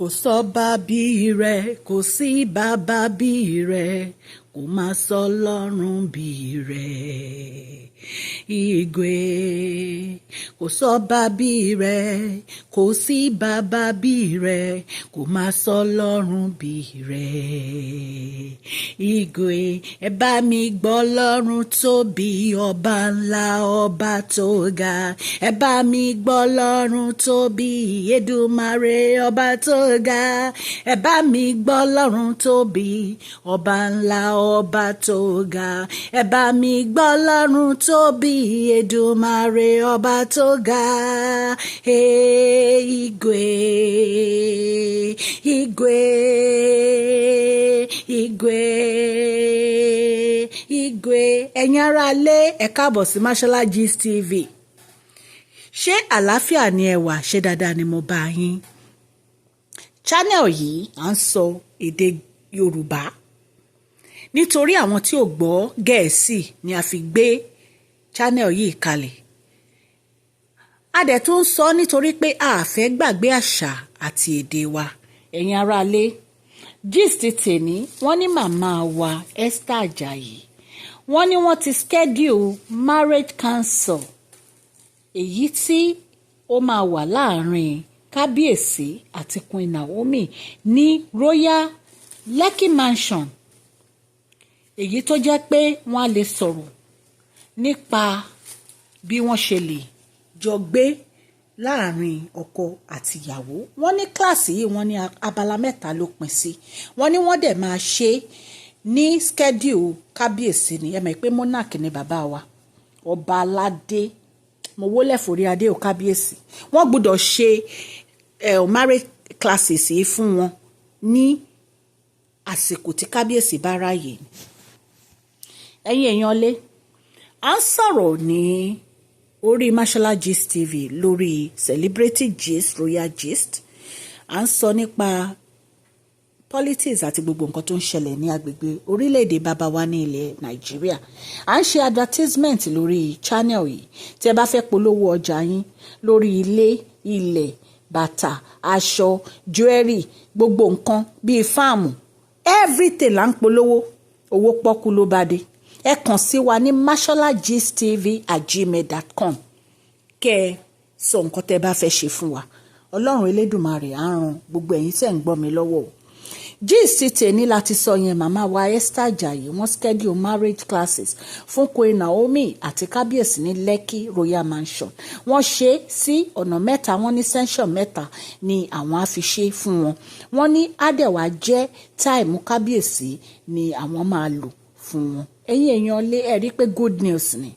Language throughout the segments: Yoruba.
Kò sọ́ba bí rẹ̀, kò sí bàbá bí rẹ̀, kò máa sọ́lọ́run bí rẹ̀. Igwe, kò sọ́ba bí rẹ̀, kò sí bàbá bí rẹ̀, kò máa sọ́lọ́run bí rẹ̀. Igwe, ẹ bá mi gbọ́ Ọlọ́run tóbi, ọba ńlá, ọba tó ga. Ẹ bá mi gbọ́ Ọlọ́run tóbi, Èdùmàrè, ọba tó ga. Ẹ bá mi gbọ́ Ọlọ́run tóbi, ọba ńlá, ọba tó ga. Ẹ bá mi gbọ́ Ọlọ́run tóbi, Èdùmàrè, ọba tó ga. Igwe, Igwe, Igwe, Igwe. Ẹ̀yin ará ilé, ẹ káàbọ̀ sí Mashola Gist TV. Ṣé àlàáfíà ni ẹ wà? Ṣé dáadáa ni mo bá yín? Channel yìí à ń sọ èdè Yorùbá. Nítorí àwọn tí ò gbọ́ Gẹ̀ẹ́sì ni a fi gbé channel yìí kalẹ̀. A dẹ̀ tún ń sọ nítorí pé a fẹ́ gbàgbé àṣà àti èdè wa. Ẹ̀yin ará ilé, gist tèmi, wọ́n ní màmá wa Esther Ajayi. Wọ́n ní wọ́n ti schedule marriage council, èyí tí ó máa wà láàrin Kabiyesi àti Queen Naomi ní Royal LAKKI Mansion. Èyí tó jẹ́ pé wọ́n á lè sọ̀rọ̀ nípa bí wọ́n ṣe lè jọ gbé láàrin ọkọ àti ìyàwó. Wọ́n ní kíláàsì yìí, wọ́n ní abala mẹ́ta ló pín sí. Wọ́n ní wọ́n dẹ̀ máa ṣe ní schedule Kabiyesi ni. Ẹ mọ̀ pé monarch ni bàbá wa, ọba aládé. Mo wólẹ̀ forí adé o Kabiyesi. Wọ́n gbọ́dọ̀ ṣe marriage classes yìí fún wọn ní àsìkò tí Kabiyesi bá ráyè. Ẹ̀yin èèyàn lé, à ń sọ̀rọ̀ ní orí Mashola Gist TV lórí celebrity gist, royal gist. À ń sọ nípa politics àti gbogbo nǹkan tó ń ṣẹlẹ̀ ní agbègbè orílẹ̀-èdè bàbá wa ní ilẹ̀ Nàìjíríà. À ń ṣe advertisement lórí channel yìí. Tí ẹ bá fẹ́ polówó ọjà yín lórí ilé, ilẹ̀, bàtà, aṣọ, jewelry, gbogbo nǹkan bíi fáàmù, everything là ń polówó. Owó pọ́kú ló bá dé. Ẹ kàn sí wa ní masholagistv@gmail.com. Kẹ́ ẹ sọ nǹkan tẹ́ bá fẹ́ ṣe fún wa. Ọlọ́run Elédùmarè á ràn gbogbo ẹ̀yin tẹ́ ń gbọ́ mi lọ́wọ́ o. Gist tèmi láti sọ yẹn, màmá wa Esther Ajayi wọ́n schedule marriage classes fún Queen Naomi àti Kabiyesi ní LAKKI Royal Mansion. Wọ́n ṣe sí ọ̀nà mẹ́ta, wọ́n ní section mẹ́ta ni àwọn á fi ṣe fún wọn. Wọ́n ní àdẹ̀wà jẹ́ táìmù Kabiyesi ni àwọn máa lò fún wọn. Ẹ̀yin èèyàn lé, ẹ rí pé good news ni.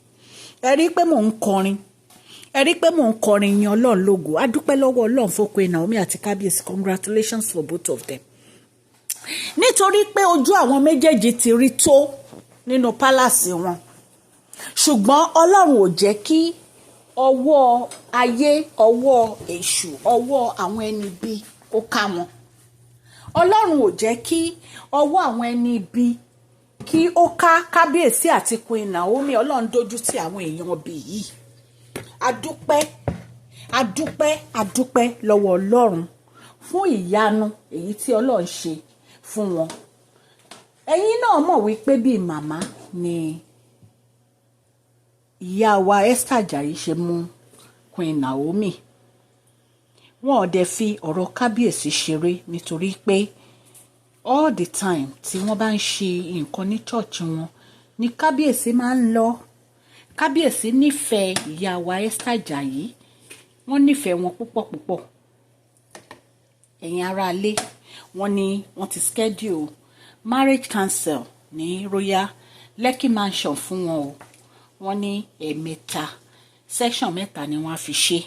Ẹ rí pé mò ń kọrin. Ẹ rí pé mò ń kọrin yan Ọlọ́run lógo. A dúpẹ́ lọ́wọ́ Ọlọ́run fún Queen Naomi àti Kabiyesi. Congratulations for both of them. Nítorí pé ojú àwọn méjèèjì ti rí tó nínú pálásì wọn. Ṣùgbọ́n Ọlọ́run ò jẹ́ kí ọwọ́ ayé, ọwọ́ èṣù, ọwọ́ àwọn ẹni bí kó ká wọn. Ọlọ́run ò jẹ́ kí ọwọ́ àwọn ẹni bí kí ó ká Kabiyesi àti Queen Naomi. Ọlọ́run dójú tì àwọn èèyàn bí yìí. Adúpẹ́ lọ́wọ́ Ọlọ́run fún ìyanu èyí tí Ọlọ́run ṣe fún wọn. Ẹ̀yin náà mọ̀ wípé bíi màmá ni ìyá wa Esther Ajayi ṣe mú Queen Naomi. Wọn ò dẹ̀ fi ọ̀rọ̀ Kabiyesi ṣeré, nítorí pé all the time tí wọ́n bá ń ṣe nǹkan ní church wọn ni Kabiyesi máa ń lọ. Kabiyesi nífẹ̀ẹ́ ìyá wa Esther Ajayi. Wọ́n nífẹ̀ẹ́ wọn púpọ̀. Ẹ̀yin ará ilé, wọ́n ní wọ́n ti schedule marriage council ní Royal LAKKI Mansion fún wọn o. Wọ́n ní ẹ̀ẹ̀mẹ́ta, section mẹ́ta ni wọ́n á fi ṣe.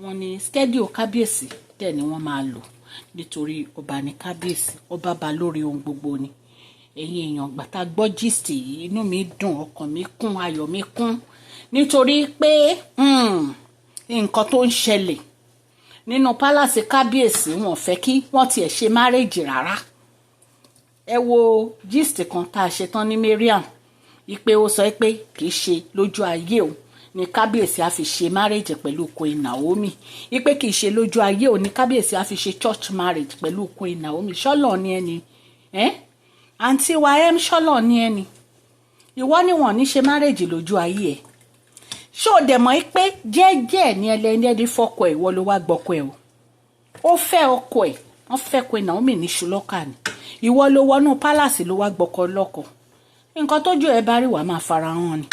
Wọ́n ní schedule Kabiyesi dẹ̀ ni wọ́n máa lò, nítorí ọba ní Kabiyesi, ọba bá lórí ohun gbogbo ni. Ẹ̀yin èèyàn, gbàtà gbọ́ gist yìí, inú mi dùn, ọkàn mi kún, ayọ̀ mi kún, nítorí pé nǹkan tó ń ṣẹlẹ̀ nínú pálásì Kabiyesi, wọn fẹ́ kí wọ́n tiẹ̀ ṣe marriage rárá. Ẹ wo gist kan tá a ṣe tán ní Mariam, ipe ó sọ pé kì í ṣe lójú ayé o ni Kabiyesi á fi ṣe marriage pẹ̀lú Queen Naomi ipe kì í ṣe lójú ayé ò ní Kabiyesi á fi ṣe church marriage pẹ̀lú Queen Naomi ṣọ́lọ̀ ni ẹni àǹtí wa ṣọ́lọ̀ ni ẹni ìwọ ni wọ́n ní ṣe marriage lójú ayé ẹ̀ ṣé o dẹ̀ mọ̀ pé jẹ́jẹ́ ni ẹlẹ́ni ẹni fọ́kọ ẹ̀ ìwọ ló wá gbọ́kọ ẹ̀ o ó fẹ́ ọkọ ẹ̀ wọ́n fẹ́ Queen Naomi ní ṣùlọ́kà ni ìwọ ló wọnú pálàsì ló wá gbọ́kọ lọ́kọ nǹkan tójú ẹ bá rí wàá máa fara hàn ni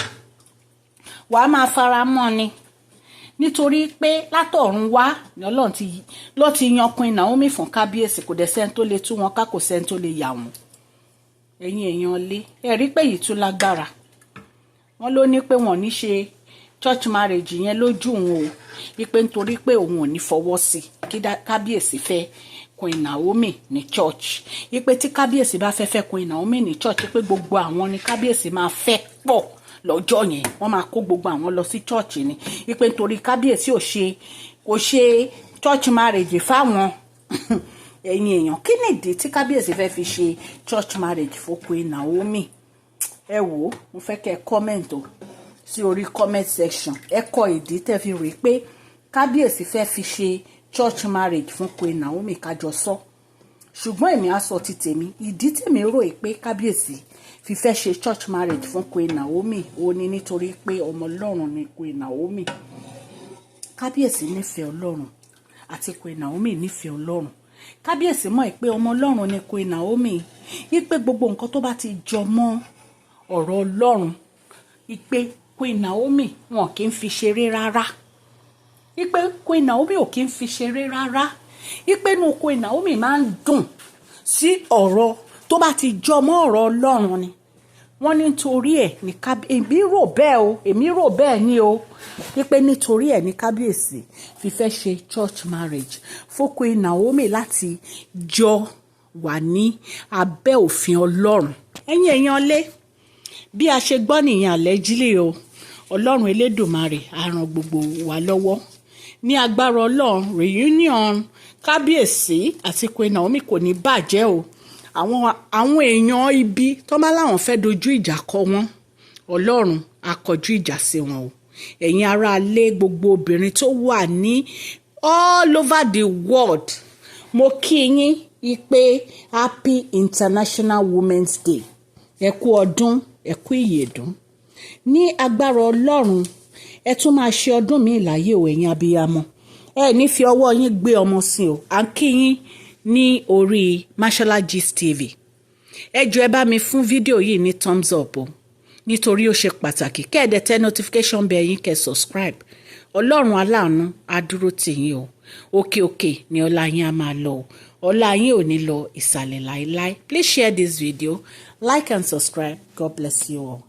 wàá máa fara mọ́ ni nítorí pé látọ̀run wá ni Ọlọ́run ló ti yan Queen Naomi fún Kabiyesi kò dẹ̀ sẹ́ni tó lè tú wọn ká kò sẹ́ni tó lè yà wọ́n ẹ̀yin èèyàn lé ẹ rí pé yìí tún lágbára wọ́n ló ní pé wọ́n ní ṣe church marriage yẹn lójú òun o wípé nítorí pé òun ò ní fọwọ́ sí kí Kabiyesi fẹ́ Queen Naomi ní church wípé tí Kabiyesi bá fẹ́ Queen Naomi ní church pé gbogbo àwọn ni Kabiyesi máa fẹ́ pọ̀ lọ́jọ́ yẹn wọ́n máa kó gbogbo àwọn lọ sí church ni wípé nítorí Kabiyesi kò ṣe church marriage fáwọn ẹ̀yin èèyàn kí nìdí tí Kabiyesi fẹ́ fi ṣe church marriage fún Queen Naomi ẹ wò mo fẹ́ kẹ́ comment o sí orí comment section ẹ kọ ìdí tẹ́ fi rí pé Kabiyesi fẹ́ fi ṣe church marriage fún Queen Naomi kájọ sọ ṣùgbọ́n èmi á sọ ti tèmi ìdí tèmi rò pé Kabiyesi fi fẹ́ ṣe church marriage fún Queen Naomi ó ní nítorí pé ọmọ Ọlọ́run ni Queen Naomi Kabiyesi nífẹ̀ẹ́ Ọlọ́run àti Queen Naomi nífẹ̀ẹ́ Ọlọ́run Kabiyesi mọ̀ pé ọmọ Ọlọ́run ni Queen Naomi ipe gbogbo nǹkan tó bá ti jọ mọ́ ọ̀rọ̀ Ọlọ́run ipe Queen Naomi wọn kì í fi ṣeré rárá ipe Queen Naomi ò kì í fi ṣeré rárá ipe inú Queen Naomi máa ń dùn sí ọ̀rọ̀ tó bá ti jọ mọ́ ọ̀rọ̀ Ọlọ́run ni wọ́n ní nítorí ẹ̀ ní èmi rò bẹ́ẹ̀ ni o wípé nítorí ẹ̀ ní Kabiyesi fi fẹ́ ṣe church marriage fún Queen Naomi láti jọ wà ní abẹ́ òfin Ọlọ́run ẹ̀yin èèyàn lé bí a ṣe gbọ́ nìyẹn allegedly o Ọlọ́run Elédùmarè á ràn gbogbo wa lọ́wọ́ ní agbára Ọlọ́run reunion Kabiyesi àti Queen Naomi kò ní bàjẹ́ o àwọn èèyàn ibi tó bá láwọn fẹ́ dojú ìjà kọ wọn Ọlọ́run á kọjú ìjà sí wọn o ẹ̀yin ará ilé gbogbo obìnrin tó wà ní all over the world mo kí yín ipe happy International Women's Day ẹ kú ọdún ẹ kú ìyèdún ní agbára Ọlọ́run ẹ tún máa ṣe ọdún mi láyé o ẹ̀yin abiyamọ ẹ ní fi ọwọ́ yín gbé ọmọ sí o à ń kí yín ní orí Mashola Gist TV ẹ jọ̀ọ́ ẹ bá mi fún fídíò yìí ní thumbs up o nítorí ó ṣe pàtàkì kẹ́ẹ̀dẹ̀ tẹ notification bell yín kẹ́ subscribe Ọlọ́run aláàánú á dúró tì yín o òkè òkè ni ọlá yín á máa lọ o ọlá yín ò ní lọ ìsàlẹ̀ láéláé. Please share this video, like and subscribe. God bless you all.